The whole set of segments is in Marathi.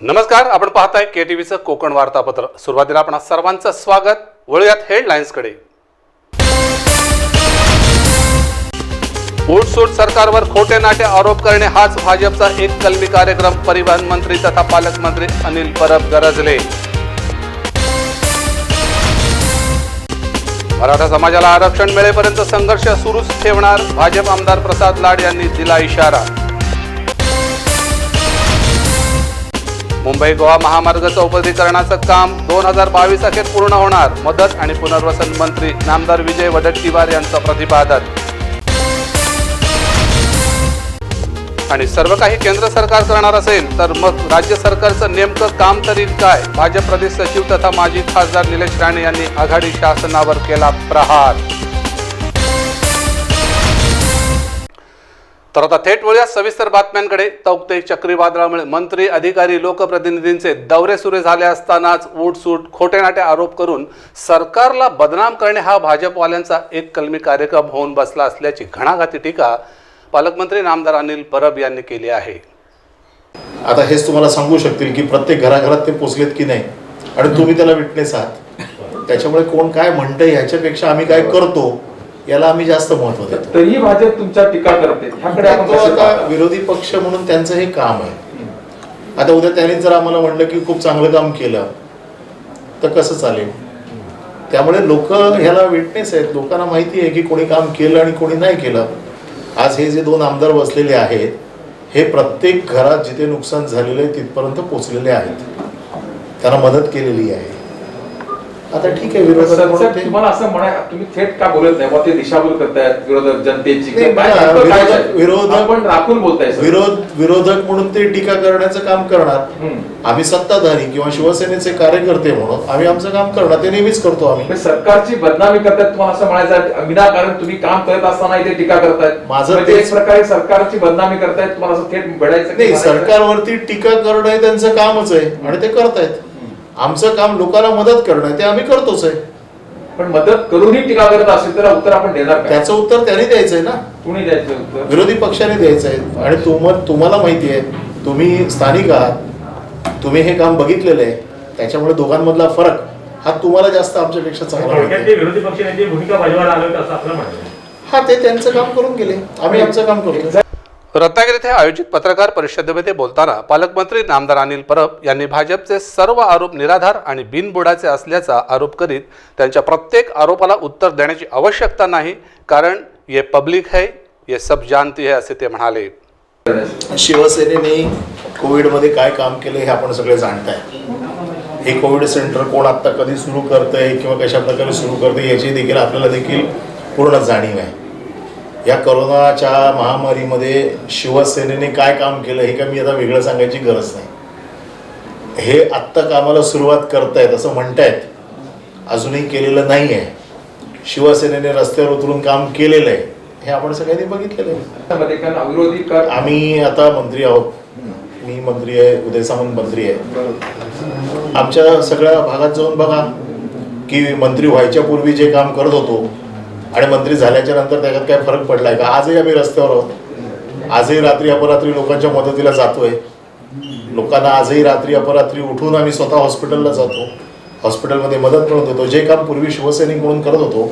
नमस्कार, आपण पाहताय केटीव्हीचं कोकण वार्तापत्र। सुरुवातीला आपण सर्वांचं स्वागत। वळूयात हेडलाईन्सकडे। उठसूट सरकारवर खोटे नाटे आरोप करणे हाच भाजपचा एक कलमी कार्यक्रम। परिवहन मंत्री तथा पालकमंत्री अनिल परब गरजले। मराठा समाजाला आरक्षण मिळेपर्यंत संघर्ष सुरूच ठेवणार, भाजप आमदार प्रसाद लाड यांनी दिला इशारा। मुंबई गोवा महामार्ग चौपदरीकरणाचं काम 2022 अखेर पूर्ण होणार, मदत आणि पुनर्वसन मंत्री नामदार विजय वडेट्टीवार यांचं प्रतिपादन। आणि सर्व काही केंद्र सरकार करणार असेल तर मग राज्य सरकारचं नेमकं काम तरी काय? भाजप प्रदेश सचिव तथा माजी खासदार निलेश राणे यांनी आघाडी शासनावर केला प्रहार। तर आता थेट वळूया सविस्तर बातम्यांकडे। तौक्ते चक्रीवादळामुळे मंत्री, अधिकारी, लोकप्रतिनिधींचे दौरे सुरू झाले असतानाच उठसूट खोटेनाटे आरोप करून सरकारला बदनाम करणे हा भाजपवाल्यांचा एक कलमी कार्यक्रम होऊन बसला असल्याची घणाघाती टीका पालकमंत्री नामदार अनिल परब यांनी केली आहे। आता हेच तुम्हाला सांगू शकतील की प्रत्येक घराघरात ते पोचलेत की नाही, आणि तुम्ही त्याला विटनेस आहात। त्याच्यामुळे कोण काय म्हणतंय याच्यापेक्षा आम्ही काय करतो याला आम्ही जास्त महत्त्व देतो। तरीही भाजप तुमच्या टीका करते, ह्याकडे आपण आता विरोधी पक्ष म्हणून त्यांचं हे काम आहे। आता उद्या त्यांनी जर आम्हाला म्हणलं की खूप चांगलं काम केलं तर कसं चालेल? त्यामुळे लोक ह्याला विटनेस आहेत, लोकांना माहिती आहे की कोणी काम केलं आणि कोणी नाही केलं। आज हे जे 2 आमदार बसलेले आहेत हे प्रत्येक घरात जिथे नुकसान झालेलं आहे तिथपर्यंत पोचलेले आहेत, त्यांना मदत केलेली आहे। आता ठीक आहे, विरोधक तुम्हाला असं म्हणा, तुम्ही थेट का बोलत नाही? मग ते दिशाभूल करतायत विरोधक जनतेची, विरोधक पण राखून बोलताय। विरोधक म्हणून ते टीका करण्याचं काम करणार, आम्ही सत्ताधारी किंवा शिवसेनेचे कार्यकर्ते म्हणून आम्ही आमचं काम करणार, ते नेहमीच करतो आम्ही। सरकारची बदनामी करतायत, तुम्हाला असं म्हणायचं विनाकारण तुम्ही काम करत असताना इथे टीका करतायत। माझं एक प्रकारे सरकारची बदनामी करतायत, तुम्हाला असं थेट भेटायचं नाही। सरकारवरती टीका करणं हे त्यांचं कामच आहे आणि ते करतायत। आमचं काम लोकांना मदत करणं ते आम्ही करतोच आहे। पण मदत करूनही टीका करत असेल तर उत्तर आपण देणार का? त्याचं उत्तर त्यांनी द्यायचंय ना, कुणी द्यायचं उत्तर? विरोधी पक्षाने द्यायचं आहे। आणि तुम्हाला माहिती आहे, तुम्ही स्थानिक आहात, तुम्ही हे काम बघितलेलं आहे, त्याच्यामुळे दोघांमधला फरक हा तुम्हाला जास्त आमच्यापेक्षा चांगला माहिती आहे। विरोधी पक्षाने भूमिका बजावायला आलं असं आपलं म्हणणं। हा, ते त्यांचं काम करून गेले, आम्ही आमचं काम करतो। रत्नागिरी येथे आयोजित पत्रकार परिषदेमध्ये बोलताना पालकमंत्री नामदार अनिल परब यांनी भाजपचे सर्व आरोप निराधार आणि बिनबुडाचे असल्याचा आरोप करीत त्यांच्या प्रत्येक आरोपाला उत्तर देण्याची आवश्यकता नाही, कारण ये पब्लिक है, ये सब जानती है असे ते म्हणाले। शिवसेनेने कोविडमध्ये काय काम केलं हे आपण सगळे जाणताय। हे कोविड सेंटर कोण आता कधी सुरू करतंय किंवा कशा प्रकारे सुरू करतंय याची देखील आपल्याला देखील पूर्ण जाणीव आहे। या कोरोनाच्या महामारीमध्ये शिवसेनेने काय काम केलं हे काय मी आता वेगळं सांगायची गरज नाही। हे आत्ता कामाला सुरुवात करतायत असं म्हणतायत, अजूनही केलेलं नाही आहे। शिवसेनेने रस्त्यावर उतरून काम केलेलं आहे हे आपण सगळ्यांनी बघितलेलं आहे। आम्ही आता मंत्री आहोत, मी मंत्री आहे, उदय सामंत मंत्री आहे। आमच्या सगळ्या भागात जाऊन बघा की मंत्री व्हायच्या पूर्वी जे काम करत होतो आणि मंत्री झाल्याच्या नंतर त्याच्यात काय फरक पडलाय का? आजही आम्ही रस्त्यावर आहोत, आजही रात्री अपरात्री लोकांच्या मदतीला जातोय। लोकांना आजही रात्री अपरात्री उठून आम्ही स्वतः हॉस्पिटलला जातो, हॉस्पिटलमध्ये मदत करत होतो। जे काम पूर्वी शिवसैनिक म्हणून करत होतो,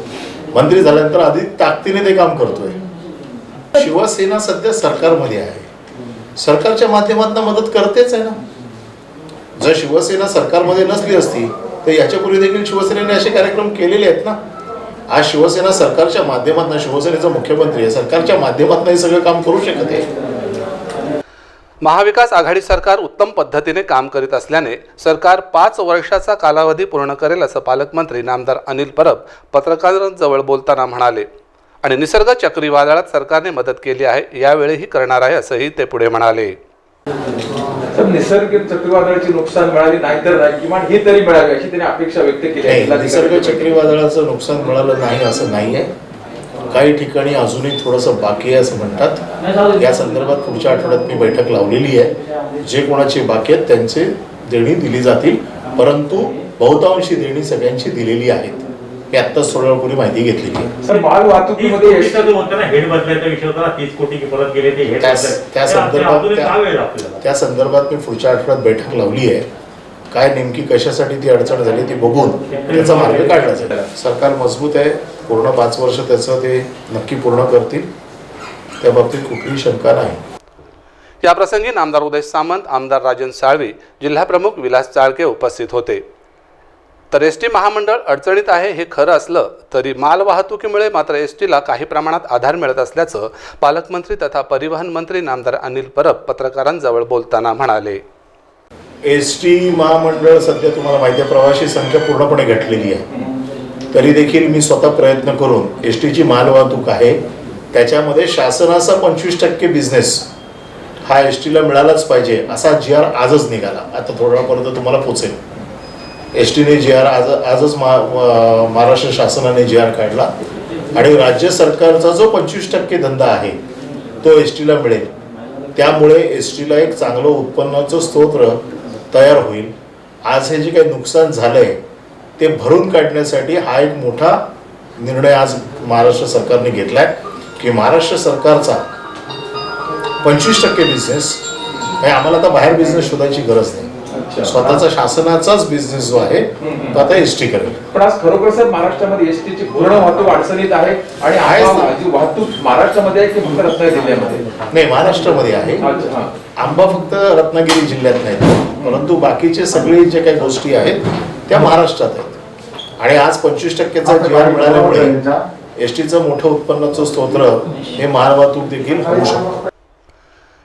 मंत्री झाल्यानंतर अधिक ताकदीने ते काम करतोय। शिवसेना सध्या सरकारमध्ये आहे, सरकारच्या माध्यमातून मदत करतेच आहे ना। जर शिवसेना सरकारमध्ये नसली असती तर याच्यापूर्वी देखील शिवसेनेने असे कार्यक्रम केलेले आहेत ना। आज शिवसेना सरकारच्या माध्यमातून, शिवसेनेचा मुख्यमंत्री आहे, सरकारच्या माध्यमातून हे सगळं काम करू शकत आहे। महाविकास आघाडी सरकार उत्तम पद्धतीने काम करीत असल्याने सरकार 5 वर्षाचा कालावधी पूर्ण करेल असं पालकमंत्री नामदार अनिल परब पत्रकारांजवळ बोलताना म्हणाले। आणि निसर्ग चक्रीवादळात सरकारने मदत केली आहे, यावेळीही करणार आहे असंही ते पुढे म्हणाले। निसर्ग चक्रीवादळाची नुकसान मिळाली नाही तर नाही, किमान ही तरी मिळावी अशी त्यांनी अपेक्षा व्यक्त केली आहे। निसर्ग चक्रीवादळाचं नुकसान मिळालं नाही असं नाही आहे, काही ठिकाणी अजूनही थोडंसं बाकी आहे असं म्हणतात। या संदर्भात पुढच्या आठवड्यात मी बैठक लावलेली आहे। जे कोणाचे बाकी आहेत त्यांचे देणी दिली जातील, परंतु बहुतांशी देणी सगळ्यांची दिलेली आहेत। मी आत्ताच थोड्या वेळापूर्वी माहिती घेतलेली आहे. सर माल 30 वाहतुकीमध्ये कोटीचा जो होता ना हेड बदलायचा विषय होता ना, 30 कोटी परत गेले ते हेड त्या अजून का वेळ लागतो? त्या संदर्भात मी पुढच्या आठवड्यात बैठक लावली आहे. काय नेमकी कशासाठी ती अडचण झाली ती बघून त्याचा मार्ग काढला जाईल. सरकार मजबूत आहे, पूर्ण 5 वर्ष त्याचं ते नक्की पूर्ण करतील, त्या बाबतीत कुठलीही शंका नाही. याप्रसंगी नामदार उदय सामंत, आमदार राजन साळवी, जिल्हाप्रमुख विलास चाळके उपस्थित होते. तर एस टी महामंडळ अडचणीत आहे हे खरं असलं तरी माल वाहतुकीमुळे मात्र एस टीला काही प्रमाणात आधार मिळत असल्याचं पालकमंत्री तथा परिवहन मंत्री नामदार अनिल परब पत्रकारांजवळ बोलताना म्हणाले. एस टी महामंडळ सध्या तुम्हाला माहिती आहे प्रवासी संख्या पूर्णपणे घटलेली आहे. तरी देखील मी स्वतः प्रयत्न करून एस टीची माल वाहतूक आहे त्याच्यामध्ये शासनाचा 25% बिझनेस हा एस टीला मिळालाच पाहिजे असा GR आजच निघाला. आता थोड्या वेळापर्यंत तुम्हाला पोचेल. एस टीने GR आजच महाराष्ट्र शासनाने GR काढला आणि राज्य सरकारचा जो 25% धंदा आहे तो एस टीला मिळेल. त्यामुळे एस टीला एक चांगलं उत्पन्नाचं स्तोत्र तयार होईल. आज हे जे काही नुकसान झालं आहे ते भरून काढण्यासाठी हा एक मोठा निर्णय आज महाराष्ट्र सरकारने घेतला आहे की महाराष्ट्र सरकारचा 25% बिझनेस म्हणजे आम्हाला आता बाहेर बिझनेस शोधायची गरज नाही. स्वतःचा शासनाचाच बिझनेस जो आहे तो आता एस टी करेल. पण आज खरोखर सर महाराष्ट्रामध्ये एसटीची पूर्ण वाहतूक अडचणीत आहे आणि जी वाहतूक महाराष्ट्रामध्ये आहे की फक्त रत्नागिरी जिल्ह्यामध्ये? नाही, महाराष्ट्रामध्ये आहे. आंबा फक्त रत्नागिरी जिल्ह्यात नाही, परंतु बाकीचे सगळे जे काही गोष्टी आहेत त्या महाराष्ट्रात आहेत. आणि आज 25%चा GR मिळाल्यामुळे एस टीचं मोठं उत्पन्नाचं स्तोत्र हे मालवाहतूक देखील होऊ शकतं.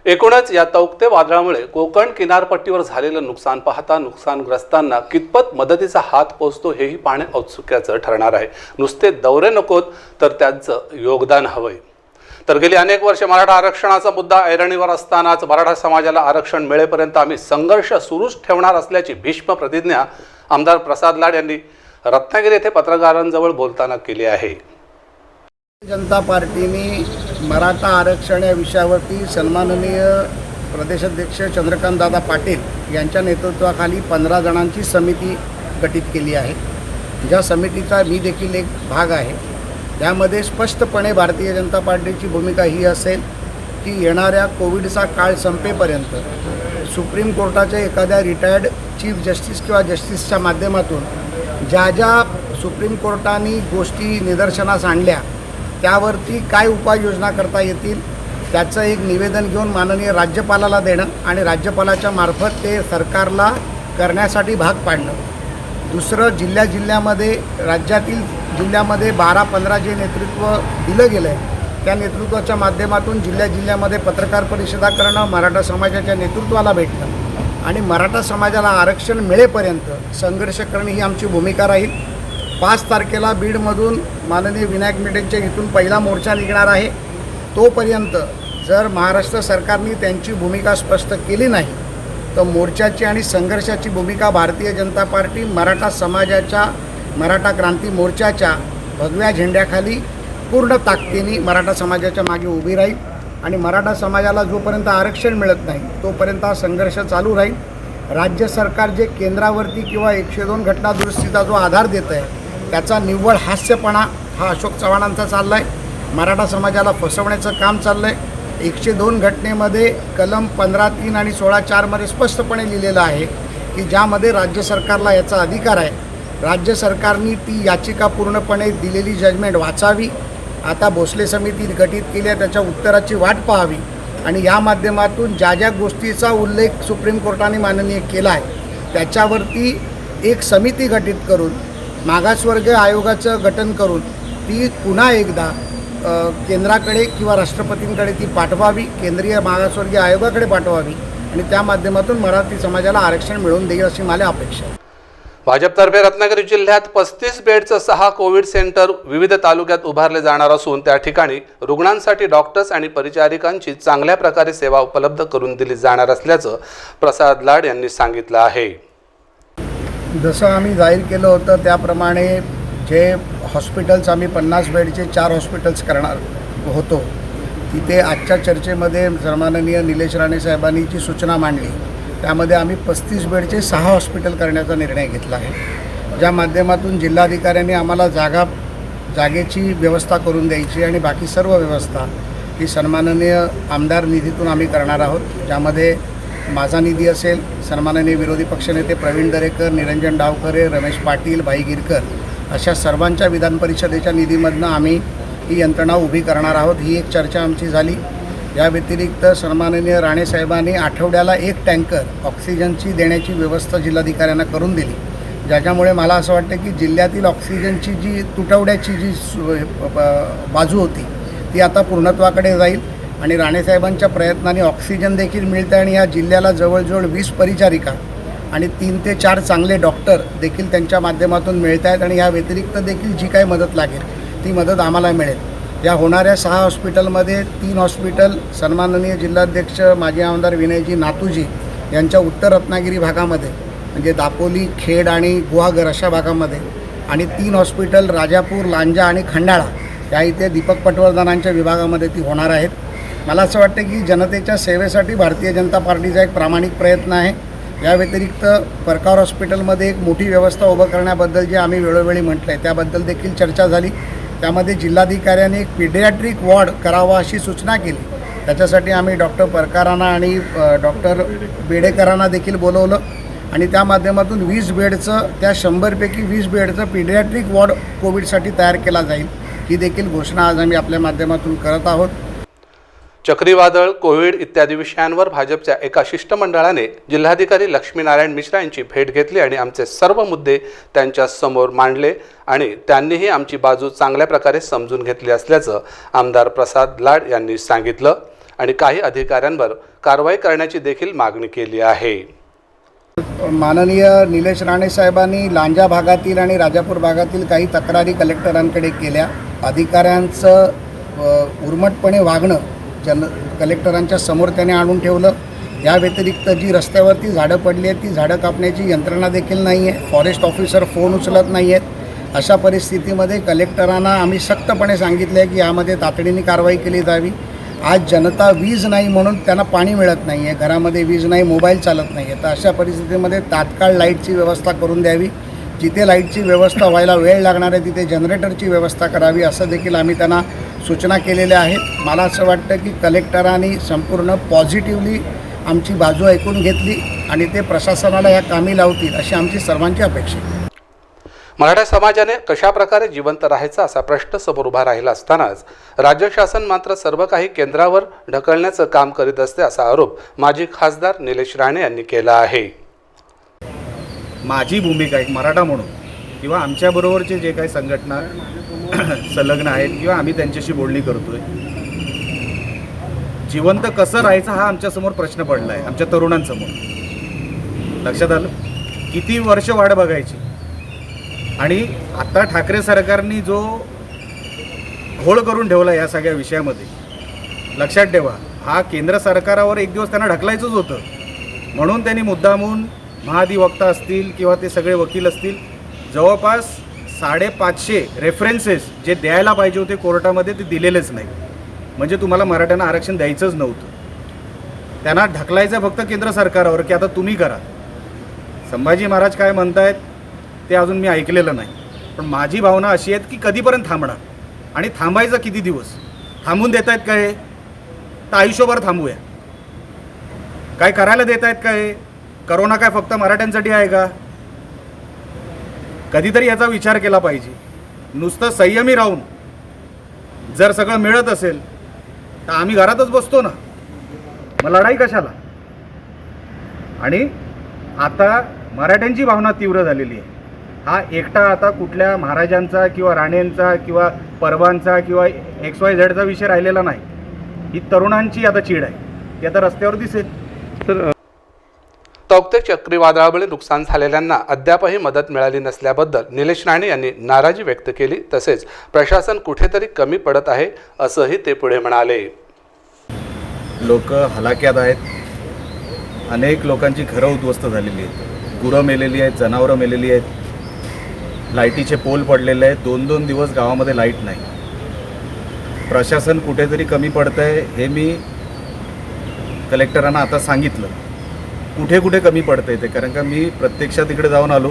एकूणच या तौक्ते वादळामुळे कोकण किनारपट्टीवर झालेलं नुकसान पाहता नुकसानग्रस्तांना कितपत मदतीचा हात पोचतो हेही पाहणे औत्सुक्याचं ठरणार आहे. नुसते दौरे नकोत तर त्यांचं योगदान हवंय. तर गेली अनेक वर्षे मराठा आरक्षणाचा मुद्दा ऐरणीवर असतानाच मराठा समाजाला आरक्षण मिळेपर्यंत आम्ही संघर्ष सुरूच ठेवणार असल्याची भीष्म प्रतिज्ञा आमदार प्रसाद लाड यांनी रत्नागिरी येथे पत्रकारांजवळ बोलताना केली आहे. जनता पार्टीने मराठा आरक्षण या विषयावरती सन्माननीय प्रदेशाध्यक्ष चंद्रकांतदादा पाटील यांच्या नेतृत्वाखाली 15 जणांची समिती गठीत केली आहे. ज्या समितीचा मी देखील एक भाग आहे. त्यामध्ये स्पष्टपणे भारतीय जनता पार्टीची भूमिका ही असेल की येणाऱ्या कोविडचा काळ संपेपर्यंत सुप्रीम कोर्टाच्या एखाद्या रिटायर्ड चीफ जस्टिस किंवा जस्टिसच्या माध्यमातून ज्या ज्या सुप्रीम कोर्टाने गोष्टी निदर्शनास आणल्या त्यावरती काय उपाययोजना करता येतील त्याचं एक निवेदन घेऊन माननीय राज्यपालाला देणं आणि राज्यपालाच्या मार्फत ते सरकारला करण्यासाठी भाग पाडणं. दुसरं, जिल्ह्यामध्ये राज्यातील जिल्ह्यामध्ये 12-15 जे नेतृत्व दिलं गेलं आहे त्या नेतृत्वाच्या माध्यमातून जिल्ह्यामध्ये पत्रकार परिषदा करणं, मराठा समाजाच्या नेतृत्वाला भेटणं आणि मराठा समाजाला आरक्षण मिळेपर्यंत संघर्ष करणं ही आमची भूमिका राहील. 5 तारखेला बीडमधून माननीय विनायक मेटेंच्या इथून पहिला मोर्चा निघणार आहे. तोपर्यंत जर महाराष्ट्र सरकारने त्यांची भूमिका स्पष्ट केली नाही तर मोर्चाची आणि संघर्षाची भूमिका भारतीय जनता पार्टी मराठा समाजाच्या मराठा क्रांती मोर्चाच्या भगव्या झेंड्याखाली पूर्ण ताकदीने मराठा समाजाच्या मागे उभी राहील आणि मराठा समाजाला जोपर्यंत आरक्षण मिळत नाही तोपर्यंत हा संघर्ष चालू राहील. राज्य सरकार जे केंद्रावरती किंवा 102 घटना दुरुस्तीचा जो आधार देत आहे त्याचा निव्वळ हास्यपणा हा अशोक चव्हाणांचा चालला आहे. मराठा समाजाला फसवण्याचं काम चाललं आहे. 102 घटनेमध्ये कलम 15(3) आणि 16(4) मध्ये स्पष्टपणे लिहिलेलं आहे की ज्यामध्ये राज्य सरकारला याचा अधिकार आहे. राज्य सरकारने ती याचिका पूर्णपणे दिलेली जजमेंट वाचावी. आता भोसले समिती गठीत केली आहे त्याच्या उत्तराची वाट पाहावी आणि या माध्यमातून ज्या ज्या गोष्टीचा उल्लेख सुप्रीम कोर्टाने माननीय केला आहे त्याच्यावरती एक समिती गठीत करून मागासवर्गीय आयोगाचं गठन करून ती पुन्हा एकदा केंद्राकडे किंवा राष्ट्रपतींकडे ती पाठवावी, केंद्रीय मागासवर्गीय आयोगाकडे पाठवावी आणि त्या माध्यमातून मराठी समाजाला आरक्षण मिळवून देईल अशी मला अपेक्षा आहे. भाजपतर्फे रत्नागिरी जिल्ह्यात 35 बेडचं 6 कोविड सेंटर विविध तालुक्यात उभारले जाणार असून त्या ठिकाणी रुग्णांसाठी डॉक्टर्स आणि परिचारिकांची चांगल्या प्रकारे सेवा उपलब्ध करून दिली जाणार असल्याचं प्रसाद लाड यांनी सांगितलं आहे. जसं आम्ही जाहीर केलं होतं त्याप्रमाणे जे हॉस्पिटल्स आम्ही 50 बेडचे 4 हॉस्पिटल्स करणार होतो तिथे आजच्या चर्चेमध्ये सन्माननीय निलेश राणे साहेबांनी जी सूचना मांडली त्यामध्ये आम्ही 35 बेडचे 6 हॉस्पिटल करण्याचा निर्णय घेतला आहे. ज्या माध्यमातून जिल्हाधिकाऱ्यांनी आम्हाला जागेची व्यवस्था करून द्यायची आणि बाकी सर्व व्यवस्था ही सन्माननीय आमदार निधीतून आम्ही करणार आहोत, ज्यामध्ये माझा निधी असेल, सन्माननीय विरोधी पक्षनेते प्रवीण दरेकर, निरंजन डावखरे, रमेश पाटील, भाई गिरकर अशा सर्वांच्या विधान परिषदेच्या निधीमधनं आम्ही ही यंत्रणा उभी करणार आहोत. ही एक चर्चा आमची झाली. या व्यतिरिक्त सन्माननीय राणेसाहेबांनी आठवड्याला 1 टँकर ऑक्सिजनची देण्याची व्यवस्था जिल्हाधिकाऱ्यांना करून दिली, ज्याच्यामुळे मला असं वाटतं की जिल्ह्यातील ऑक्सिजनची जी तुटवड्याची जी बाजू होती ती आता पूर्णत्वाकडे जाईल आणि राणेसाहेबांच्या प्रयत्नाने ऑक्सिजन देखील मिळतं आणि या जिल्ह्याला जवळजवळ 20 परिचारिका आणि 3 ते 4 चांगले डॉक्टर देखील त्यांच्या माध्यमातून मिळत आहेत आणि या व्यतिरिक्त देखील जी काही मदत लागेल ती मदत आम्हाला मिळेल. या होणाऱ्या 6 हॉस्पिटलमध्ये 3 हॉस्पिटल सन्माननीय जिल्हाध्यक्ष माजी आमदार विनयजी नातूजी यांच्या उत्तर रत्नागिरी भागामध्ये म्हणजे दापोली, खेड आणि गुहागर अशा भागामध्ये आणि 3 हॉस्पिटल राजापूर, लांजा आणि खंडाळा या इथे दीपक पटवर्धनांच्या विभागामध्ये ती होणार आहेत. मला असं वाटतं की जनतेच्या सेवेसाठी भारतीय जनता पार्टीचा एक प्रामाणिक प्रयत्न आहे. या व्यतिरिक्त परकार हॉस्पिटलमध्ये एक मोठी व्यवस्था उभं करण्याबद्दल जे आम्ही वेळोवेळी म्हटलं आहे त्याबद्दल देखील चर्चा झाली. त्यामध्ये जिल्हाधिकाऱ्यांनी एक पिडियाट्रिक वॉर्ड करावा अशी सूचना केली. त्याच्यासाठी आम्ही डॉक्टर परकारांना आणि डॉक्टर बेडेकरांना देखील बोलवलं आणि त्या माध्यमातून 20 बेडचं त्या 100पैकी 20 बेडचं पिडियाट्रिक वॉर्ड कोविडसाठी तयार केला जाईल. ही देखील घोषणा आज आम्ही आपल्या माध्यमातून करत आहोत. चक्रीवादळ, कोविड इत्यादी विषयांवर भाजपच्या एका शिष्टमंडळाने जिल्हाधिकारी लक्ष्मीनारायण मिश्रा यांची भेट घेतली आणि आमचे सर्व मुद्दे त्यांच्या समोर मांडले आणि त्यांनीही आमची बाजू चांगल्या प्रकारे समजून घेतली असल्याचं आमदार प्रसाद लाड यांनी सांगितलं आणि काही अधिकाऱ्यांवर कारवाई करण्याची देखील मागणी केली आहे. माननीय निलेश राणे साहेबांनी लांजा भागातील आणि राजापूर भागातील काही तक्रारी कलेक्टरांकडे केल्या. अधिकाऱ्यांचं उर्मटपणे वागणं कलेक्टरांच्या समोर त्याने आणून ठेवलं. या व्यतिरिक्त जी रस्त्यावरती झाडं पडली आहेत ती झाडं कापण्याची यंत्रणा देखील नाही आहे. फॉरेस्ट ऑफिसर फोन उचलत नाही आहेत. अशा परिस्थितीमध्ये कलेक्टरांना आम्ही सख्तपणे सांगितले आहे की यामध्ये तातडीने कारवाई केली जावी. आज जनता वीज नाही म्हणून त्यांना पाणी मिळत नाही आहे, घरामध्ये वीज नाही, मोबाईल चालत नाही आहे. तर अशा परिस्थितीमध्ये तात्काळ लाईटची व्यवस्था करून द्यावी. जिथे लाईटची व्यवस्था व्हायला वेळ लागणार आहे तिथे जनरेटरची व्यवस्था करावी असं देखील आम्ही त्यांना सूचना केलेल्या आहेत. मला असं वाटतं की कलेक्टरांनी संपूर्ण पॉझिटिव्हली आमची बाजू ऐकून घेतली आणि ते प्रशासनाला या कामी लावतील अशी आमची सर्वांची अपेक्षा आहे. मराठा समाजाने कशा प्रकारे जिवंत राहायचा असा प्रश्न समोर उभा राहिला असतानाच राज्य शासन मात्र सर्व काही केंद्रावर ढकलण्याचं काम करीत असते असा आरोप माजी खासदार निलेश राणे यांनी केला आहे. माझी भूमिका एक मराठा म्हणून किंवा आमच्याबरोबरचे जे काही संघटना संलग्न आहेत किंवा आम्ही त्यांच्याशी बोलणी करतोय, जिवंत कसं राहायचं हा आमच्यासमोर प्रश्न पडला आहे. आमच्या तरुणांसमोर लक्षात आलं किती वर्ष वाट बघायची आणि आता ठाकरे सरकारने जो घोळ करून ठेवला या सगळ्या विषयामध्ये, लक्षात ठेवा हा केंद्र सरकारावर एक दिवस त्यांना ढकलायचंच होतं. म्हणून त्यांनी मुद्दामून महाधिवक्ता असतील किंवा ते सगळे वकील असतील जवळपास 550 रेफरन्सेस जे द्यायला पाहिजे होते कोर्टामध्ये ते दिलेलेच नाही. म्हणजे तुम्हाला मराठ्यांना आरक्षण द्यायचंच नव्हतं. त्यांना ढकलायचं फक्त केंद्र सरकारवर की आता तुम्ही करा. संभाजी महाराज काय म्हणतायत ते अजून मी ऐकलेलं नाही, पण माझी भावना अशी आहे की कधीपर्यंत थांबणार आणि थांबायचं किती दिवस. थांबून देत आहेत काय तर आयुष्यभर थांबूया. काय करायला देत आहेत काय. करोना काय फक्त मराठ्यांसाठी आहे का. कधीतरी याचा विचार केला पाहिजे. नुसतं संयमी राहून जर सगळं मिळत असेल तर आम्ही घरातच बसतो ना, मग लढाई कशाला. आणि आता मराठ्यांची भावना तीव्र झालेली आहे. हा एकटा आता कुठल्या महाराजांचा किंवा राणेंचा किंवा परवांचा किंवा XYZचा विषय राहिलेला नाही. ही तरुणांची आता चीड आहे, ती आता रस्त्यावर दिसेल. तर तौक्ते चक्रीवादळामुळे नुकसान झालेल्यांना अद्यापही मदत मिळाली नसल्याबद्दल निलेश राणे यांनी नाराजी व्यक्त केली. तसेच प्रशासन कुठेतरी कमी पडत आहे असंही ते पुढे म्हणाले. लोक हलाक्यात आहेत. अनेक लोकांची घरं उद्ध्वस्त झालेली आहेत. गुरं मेलेली आहेत, जनावरं मेलेली आहेत. लाईटीचे पोल पडलेले आहेत. 2-2 दिवस गावामध्ये लाईट नाही. प्रशासन कुठेतरी कमी पडतं आहे हे मी कलेक्टरांना आता सांगितलं. कुठे कुठे कमी पडतं आहे ते, कारण का मी प्रत्यक्षात इकडे जाऊन आलो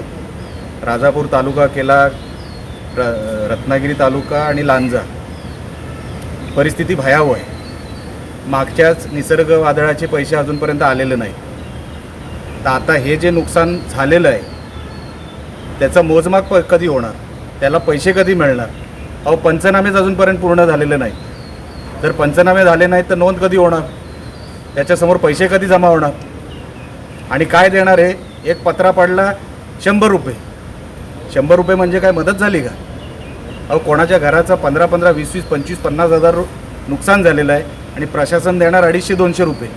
राजापूर तालुका केला, रत्नागिरी तालुका आणि लांजा परिस्थिती भयावह आहे. मागच्याच निसर्ग वादळाचे पैसे अजूनपर्यंत आलेले नाही. तर आता हे जे नुकसान झालेलं आहे त्याचं मोजमाप कधी होणार, त्याला पैसे कधी मिळणार? अहो, पंचनामेच अजूनपर्यंत पूर्ण झालेले नाही. जर पंचनामे झाले नाहीत तर नोंद कधी होणार, त्याच्यासमोर पैसे कधी जमा होणार आणि काय देणार? आहे एक पत्रा पडला 100 रुपये. 100 रुपये म्हणजे काय मदत झाली का? अहो, कोणाच्या घराचा 15-15, 20-20, 25, 50 हजार नुकसान झालेलं आहे आणि प्रशासन देणार 250-200 रुपये.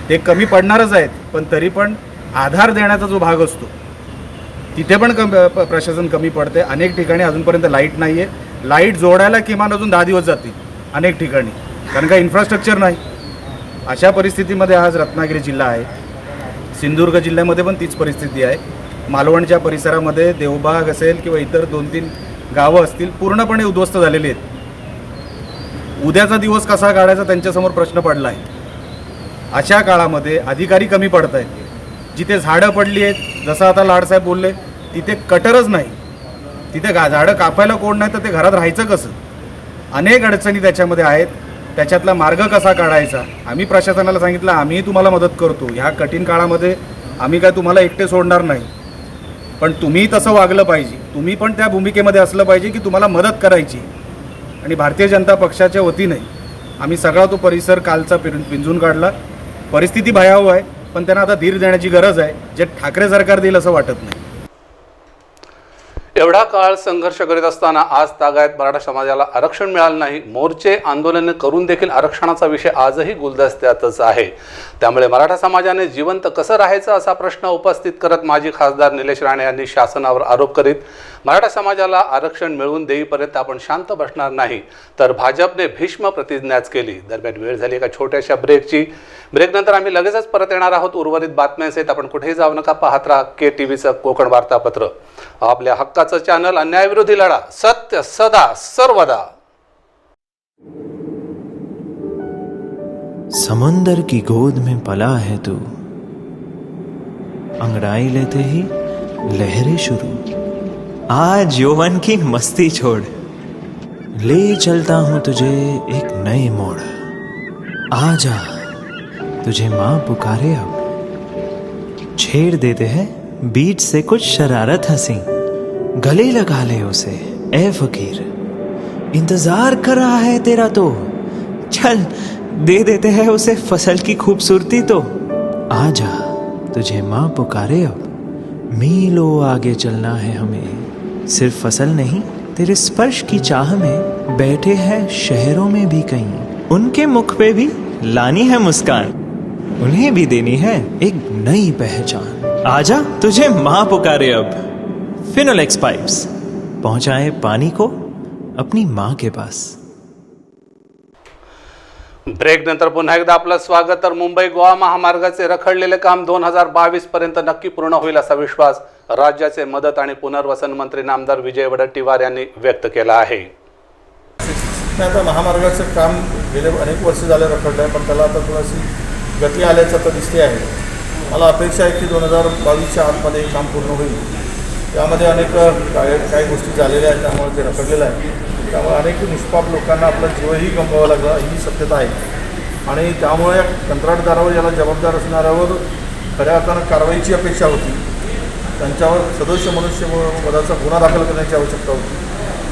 ते कमी पडणारच आहेत, पण तरी पण आधार देण्याचा जो भाग असतो तिथे पण प्रशासन कमी पडते. अनेक ठिकाणी अजूनपर्यंत लाईट नाही आहे. लाईट जोडायला किमान अजून 10 दिवस जातील अनेक ठिकाणी, कारण का इन्फ्रास्ट्रक्चर नाही. अशा परिस्थितीमध्ये आज रत्नागिरी जिल्हा आहे. सिंधुदुर्ग जिल्ह्यामध्ये पण तीच परिस्थिती आहे. मालवणच्या परिसरामध्ये देवबाग असेल किंवा इतर 2-3 गावं असतील, पूर्णपणे उद्ध्वस्त झालेली आहेत. उद्याचा दिवस कसा काढायचा त्यांच्यासमोर प्रश्न पडला आहे. अशा काळामध्ये अधिकारी कमी पडत आहेत. जिथे झाडं पडली आहेत, जसं आता लाडसाहेब बोलले, तिथे कटरच नाही. तिथे झाडं कापायला कोण नाही तर ते घरात राहायचं कसं? अनेक अडचणी त्याच्यामध्ये आहेत. त्याच्यातला मार्ग कसा काढायचा? आम्ही प्रशासनाला सांगितलं, आम्ही तुम्हाला मदत करतो. ह्या कठीण काळामध्ये आम्ही काय तुम्हाला एकटे सोडणार नाही, पण तुम्ही तसं वागलं पाहिजे. तुम्ही पण त्या भूमिकेमध्ये असलं पाहिजे की तुम्हाला मदत करायची. आणि भारतीय जनता पक्षाच्या वतीने आम्ही सगळा तो परिसर कालचा पिंजून काढला. परिस्थिती भयावह आहे, पण त्यांना आता धीर देण्याची गरज आहे. जे ठाकरे सरकार देईल असं वाटत नाही. एवढा काळ संघर्ष करीत असताना आज तागायत मराठा समाजाला आरक्षण मिळालं नाही. मोर्चे आंदोलने करून देखील आरक्षणाचा विषय आजही गुलदस्त्यातच आहे. त्यामुळे मराठा समाजाने जिवंत कसं राहायचं असा प्रश्न उपस्थित करत माजी खासदार निलेश राणे यांनी शासनावर आरोप करीत मराठा समाजाला आरक्षण मिळवून देईपर्यंत आपण शांत बसणार नाही, तर भाजपने भीष्म प्रतिज्ञाच केली. दरम्यान वेळ झाली एका छोट्याशा ब्रेकची. ब्रेकनंतर आम्ही लगेचच परत येणार आहोत उर्वरित बातम्यांसहित. आपण कुठेही जाऊ नका, पाहत राहा KTVचं कोकण वार्तापत्र, आपल्या हक्काचं चॅनल. अन्यायविरोधी लढा, सत्य सदा सर्वदा. समुंदर की गोद में पला है तू, अंगड़ाई लेते ही लहरें शुरू. आज यौवन की मस्ती छोड़, ले चलता हूं तुझे एक नए मोड़. आजा तुझे मां पुकारे अब, छेड़ देते हैं बीच से कुछ शरारत हंसी. गले लगा ले उसे ए फकीर, इंतजार कर रहा है तेरा तो. चल दे देते हैं उसे फसल की खूबसूरती तो. आजा तुझे मां पुकारे अब, मीलों आगे चलना है हमें. सिर्फ फसल नहीं, तेरे स्पर्श की चाह में बैठे हैं शहरों में भी कहीं. उनके मुख पे भी लानी है मुस्कान, उन्हें भी देनी है एक नई पहचान. आजा तुझे मां पुकारे अब. फिनोलेक्स पाइप्स पहुंचाए पानी को अपनी मां के पास. ब्रेक नंतर पुन्हा एकदा आपलं स्वागत. तर मुंबई गोवा महामार्गाचे रखडलेले काम 2022 पर्यंत नक्की पूर्ण होईल असा विश्वास राज्याचे मदत आणि पुनर्वसन मंत्री नामदार विजय वडेट्टीवार यांनी व्यक्त केला आहे. आता महामार्गाचं काम गेले अनेक वर्ष झाले रखडलं आहे, पण त्याला आता थोडीशी गती आल्याचं आता दिसते आहे. मला अपेक्षा आहे की 2022च्या आतमध्ये हे काम पूर्ण होईल. त्यामध्ये अनेक काही गोष्टी झालेल्या आहेत, त्यामुळे ते रखडलेलं आहे. त्यामुळे अनेक निष्पाप लोकांना आपला जीवही गमवावा लागला ही शक्यता आहे. आणि त्यामुळे कंत्राटदारावर याला जबाबदार असणाऱ्यावर खऱ्या अर्थानं कारवाईची अपेक्षा होती. त्यांच्यावर सदस्य मनुष्यवधाचा गुन्हा दाखल करण्याची आवश्यकता होती,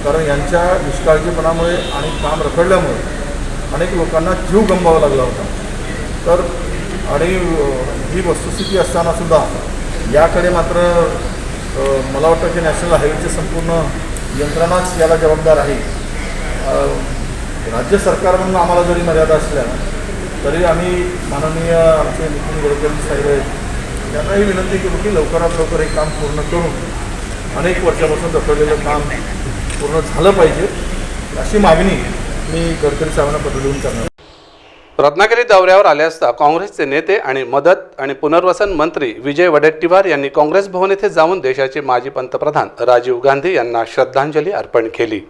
कारण यांच्या निष्काळजीपणामुळे आणि काम रखडल्यामुळे अनेक लोकांना जीव गमवावा लागला होता. तर आणि ही वस्तुस्थिती असतानासुद्धा याकडे मात्र मला वाटतं की नॅशनल हायवेची संपूर्ण यंत्रणाच याला जबाबदार आहे. राज्य सरकार म्हणून आम्हाला जरी मर्यादा असल्या तरी आम्ही माननीय आमचे नितीन गडकरी साहेब आहेत त्यांनाही विनंती केली की लवकरात लवकर हे काम पूर्ण करून अनेक वर्षापासून रखडलेलं काम पूर्ण झालं पाहिजे अशी मागणी मी गडकरी साहेबांना पत्र देऊन करणार. रत्नागिरी दौऱ्यावर आले असता काँग्रेसचे नेते आणि मदत आणि पुनर्वसन मंत्री विजय वडेट्टीवार यांनी काँग्रेस भवन येथे जाऊन देशाचे माजी पंतप्रधान राजीव गांधी यांना श्रद्धांजली अर्पण केली.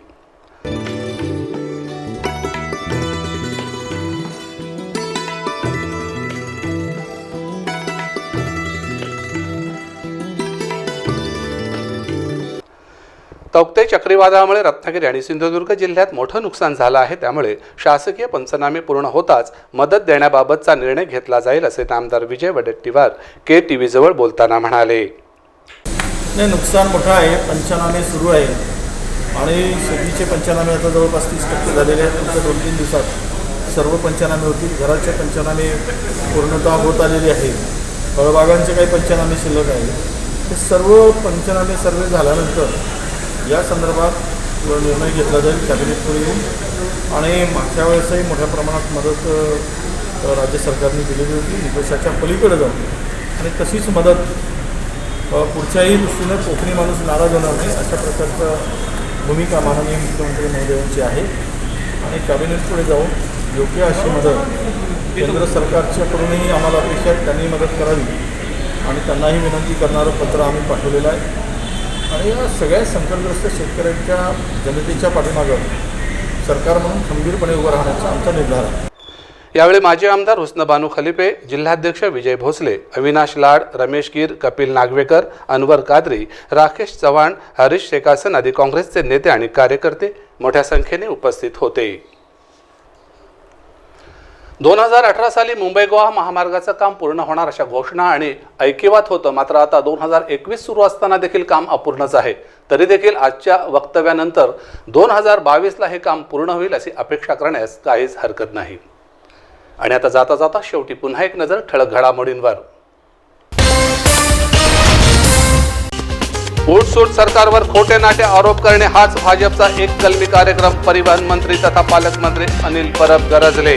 तौक्ते चक्रीवादळामुळे रत्नागिरी आणि सिंधुदुर्ग जिल्ह्यात मोठं नुकसान झालं आहे. त्यामुळे शासकीय पंचनामे पूर्ण होताच मदत देण्याबाबतचा निर्णय घेतला जाईल असे नामदार विजय वडेट्टीवार KTV जवळ बोलताना म्हणाले. नाही, नुकसान मोठं आहे. पंचनामे सुरू आहे आणि शेतीचे पंचनामे आता जवळपास 30% झालेले आहेत. पुढच्या 2-3 दिवसात सर्व पंचनामे होतील. घराचे पंचनामे पूर्णतः होत आलेले आहेत. फळबागांचे काही पंचनामे शिल्लक आहेत. हे सर्व पंचनामे सर्वे झाल्यानंतर या संदर्भात निर्णय घेतला जाईल कॅबिनेटकडे येऊन. आणि मागच्या वेळेसही मोठ्या प्रमाणात मदत राज्य सरकारने दिलेली होती निकषाच्या पलीकडे जाऊन. आणि तशीच मदत पुढच्याही दृष्टीनं कोकणी माणूस नाराज होणार नाही अशा प्रकारचं भूमिका माननीय मुख्यमंत्री महोदयांची आहे. आणि कॅबिनेटकडे जाऊन योग्य अशी मदत केंद्र सरकारच्याकडूनही आम्हाला अपेक्षा आहे त्यांनी मदत करावी आणि त्यांनाही विनंती करणारं पत्र आम्ही पाठवलेलं आहे. आणि या सगळ्या संकटग्रस्त शेतकऱ्यांच्या जनतेच्या पाठीमागं सरकार म्हणून खंबीरपणे उभं राहण्याचा आमचा निर्धार आहे. यावेळी माजी आमदार हुस्नबानू खलिपे, जिल्हाध्यक्ष विजय भोसले, अविनाश लाड, रमेश गिर, कपिल नागवेकर, अनवर कादरी, राकेश चव्हाण, हरीश शेकासन आदी काँग्रेसचे नेते आणि कार्यकर्ते मोठ्या संख्येने उपस्थित होते. 2018 साली मुंबई गोवा महामार्गाचं काम पूर्ण होणार अशा घोषणा आणि ऐकिवात होतं. मात्र आता 2021 सुरू असताना देखील काम अपूर्णच आहे. तरी देखील आजच्या वक्तव्यानंतर 2022ला हे काम पूर्ण होईल अशी अपेक्षा करण्यास काहीच हरकत नाही. आणि आता जाता जाता शेवटी पुन्हा एक नजर ठळक घडामोडींवर. उठसूट सरकारवर खोटे नाटे आरोप करणे हाच भाजपचा एक कलमी कार्यक्रम. परिवहन मंत्री तथा पालकमंत्री अनिल परब गरजले.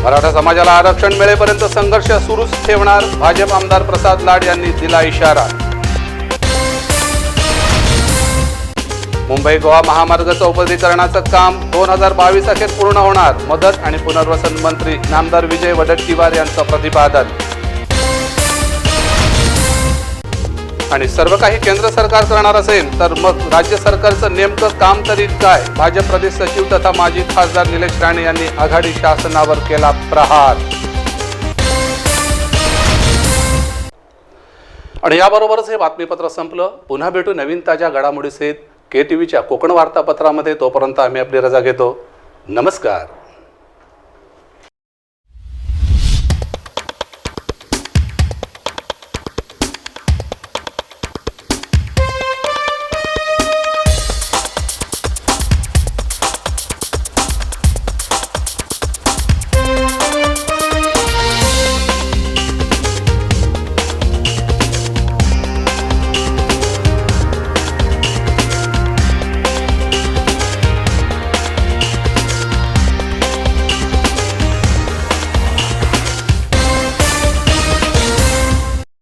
मराठा समाजाला आरक्षण मिळेपर्यंत संघर्ष सुरूच ठेवणार. भाजप आमदार प्रसाद लाड यांनी दिला इशारा. मुंबई गोवा महामार्ग चौपदरीकरणाचं काम 2022 अखेर पूर्ण होणार. मदत आणि पुनर्वसन मंत्री नामदार विजय वडेट्टीवार यांचं प्रतिपादन. आणि सर्व काही केंद्र सरकार करणार असेल तर मग राज्य सरकारचं नेमकं काम तरी काय? भाजप प्रदेश सचिव तथा माजी खासदार निलेश राणे यांनी आघाडी शासनावर केला प्रहार. आणि याबरोबरच हे बातमीपत्र संपलं. पुन्हा भेटू नवीन ताज्या घडामोडीसहित KTVच्या कोकण वार्तापत्रामध्ये. तोपर्यंत आम्ही आपली रजा घेतो. नमस्कार.